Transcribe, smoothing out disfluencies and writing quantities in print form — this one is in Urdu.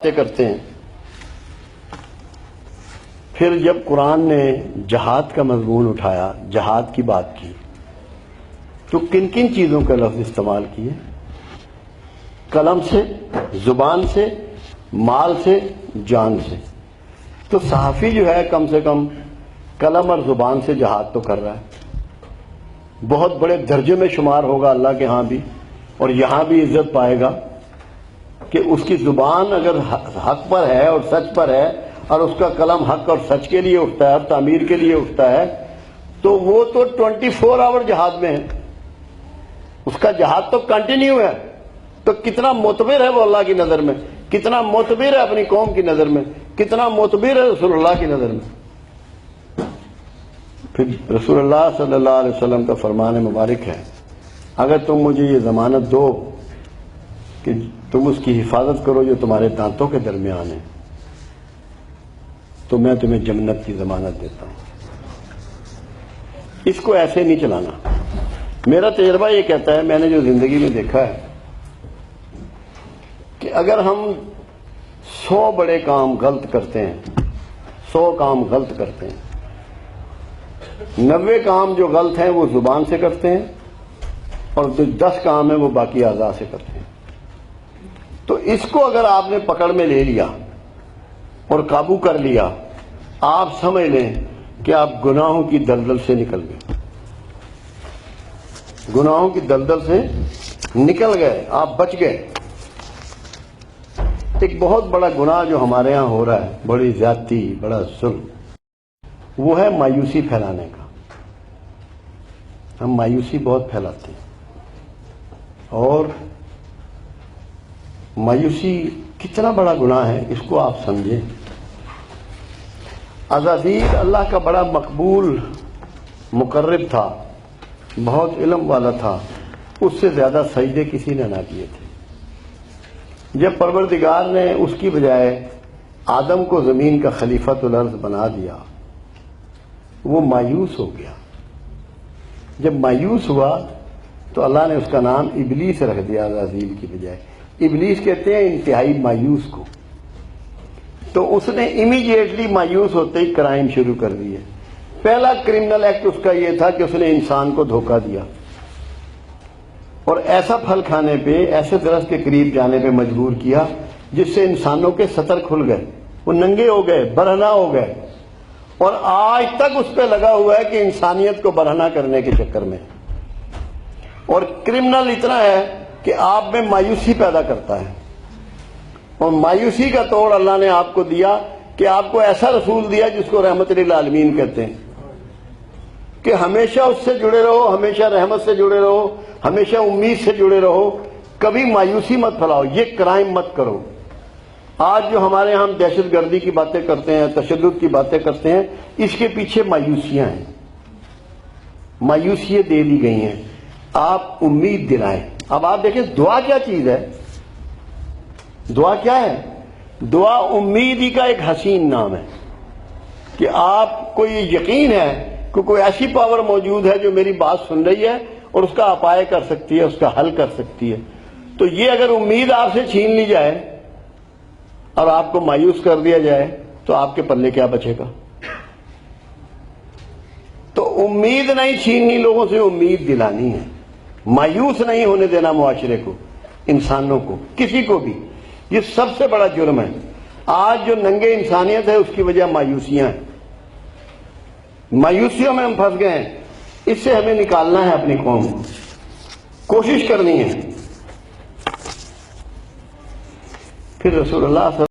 کرتے ہیں۔ پھر جب قرآن نے جہاد کا مضمون اٹھایا، جہاد کی بات کی، تو کن کن چیزوں کا لفظ استعمال کیے؟ قلم سے، زبان سے، مال سے، جان سے۔ تو صحافی جو ہے کم سے کم قلم اور زبان سے جہاد تو کر رہا ہے، بہت بڑے درجے میں شمار ہوگا اللہ کے ہاں بھی، اور یہاں بھی عزت پائے گا کہ اس کی زبان اگر حق پر ہے اور سچ پر ہے، اور اس کا قلم حق اور سچ کے لیے اٹھتا ہے اور تعمیر کے لیے اٹھتا ہے، تو وہ تو 24 آور جہاد میں ہے، اس کا جہاد تو کنٹینیو ہے۔ تو کتنا معتبر ہے وہ اللہ کی نظر میں، کتنا معتبر ہے اپنی قوم کی نظر میں، کتنا معتبر ہے رسول اللہ کی نظر میں۔ پھر رسول اللہ صلی اللہ علیہ وسلم کا فرمان مبارک ہے، اگر تم مجھے یہ ضمانت دو کہ تم اس کی حفاظت کرو جو تمہارے دانتوں کے درمیان ہے، تو میں تمہیں جنت کی ضمانت دیتا ہوں۔ اس کو ایسے نہیں چلانا۔ میرا تجربہ یہ کہتا ہے، میں نے جو زندگی میں دیکھا ہے کہ اگر ہم 100 بڑے کام غلط کرتے ہیں، 100 کام غلط کرتے ہیں، 90 کام جو غلط ہیں وہ زبان سے کرتے ہیں، اور جو 10 کام ہیں وہ باقی اعضاء سے کرتے ہیں۔ تو اس کو اگر آپ نے پکڑ میں لے لیا اور قابو کر لیا، آپ سمجھ لیں کہ آپ گناہوں کی دلدل سے نکل گئے، گناہوں کی دلدل سے نکل گئے، آپ بچ گئے۔ ایک بہت بڑا گناہ جو ہمارے ہاں ہو رہا ہے، بڑی زیادتی، بڑا ظلم، وہ ہے مایوسی پھیلانے کا۔ ہم مایوسی بہت پھیلاتے ہیں، اور مایوسی کتنا بڑا گناہ ہے اس کو آپ سمجھیں۔ عزازیل اللہ کا بڑا مقبول مقرب تھا، بہت علم والا تھا، اس سے زیادہ سجدے کسی نے نہ کیے تھے۔ جب پروردگار نے اس کی بجائے آدم کو زمین کا خلیفۃ الارض بنا دیا، وہ مایوس ہو گیا۔ جب مایوس ہوا تو اللہ نے اس کا نام ابلیس رکھ دیا عزازیل کی بجائے۔ ابلیس کہتے ہیں انتہائی مایوس کو۔ تو اس نے امیڈیٹلی مایوس ہوتے ہی کرائم شروع کر دیے۔ پہلا کرمنل ایکٹ اس کا یہ تھا کہ اس نے انسان کو دھوکہ دیا، اور ایسا پھل کھانے پہ، ایسے درخت کے قریب جانے پہ مجبور کیا جس سے انسانوں کے سطر کھل گئے، وہ ننگے ہو گئے، برہنہ ہو گئے، اور آج تک اس پہ لگا ہوا ہے کہ انسانیت کو برہنہ کرنے کے چکر میں۔ اور کرمنل اتنا ہے کہ آپ میں مایوسی پیدا کرتا ہے، اور مایوسی کا توڑ اللہ نے آپ کو دیا کہ آپ کو ایسا رسول دیا جس کو رحمت للعالمین کہتے ہیں، کہ ہمیشہ اس سے جڑے رہو، ہمیشہ رحمت سے جڑے رہو، ہمیشہ امید سے جڑے رہو، کبھی مایوسی مت پھیلاؤ، یہ کرائم مت کرو۔ آج جو ہمارے ہم دہشت گردی کی باتیں کرتے ہیں، تشدد کی باتیں کرتے ہیں، اس کے پیچھے مایوسیاں ہیں، مایوسیاں دے دی گئی ہیں۔ آپ امید دلائیں۔ اب آپ دیکھیں دعا کیا چیز ہے، دعا کیا ہے؟ دعا امید ہی کا ایک حسین نام ہے، کہ آپ کو یہ یقین ہے کہ کوئی ایسی پاور موجود ہے جو میری بات سن رہی ہے اور اس کا اپائے کر سکتی ہے، اس کا حل کر سکتی ہے۔ تو یہ اگر امید آپ سے چھین لی جائے اور آپ کو مایوس کر دیا جائے تو آپ کے پلے کیا بچے گا؟ تو امید نہیں چھیننی، لوگوں سے امید دلانی ہے، مایوس نہیں ہونے دینا معاشرے کو، انسانوں کو، کسی کو بھی۔ یہ سب سے بڑا جرم ہے۔ آج جو ننگے انسانیت ہے اس کی وجہ مایوسیاں ہیں، مایوسیوں میں ہم پھنس گئے ہیں۔ اس سے ہمیں نکالنا ہے اپنی قوم کو، کوشش کرنی ہے۔ پھر رسول اللہ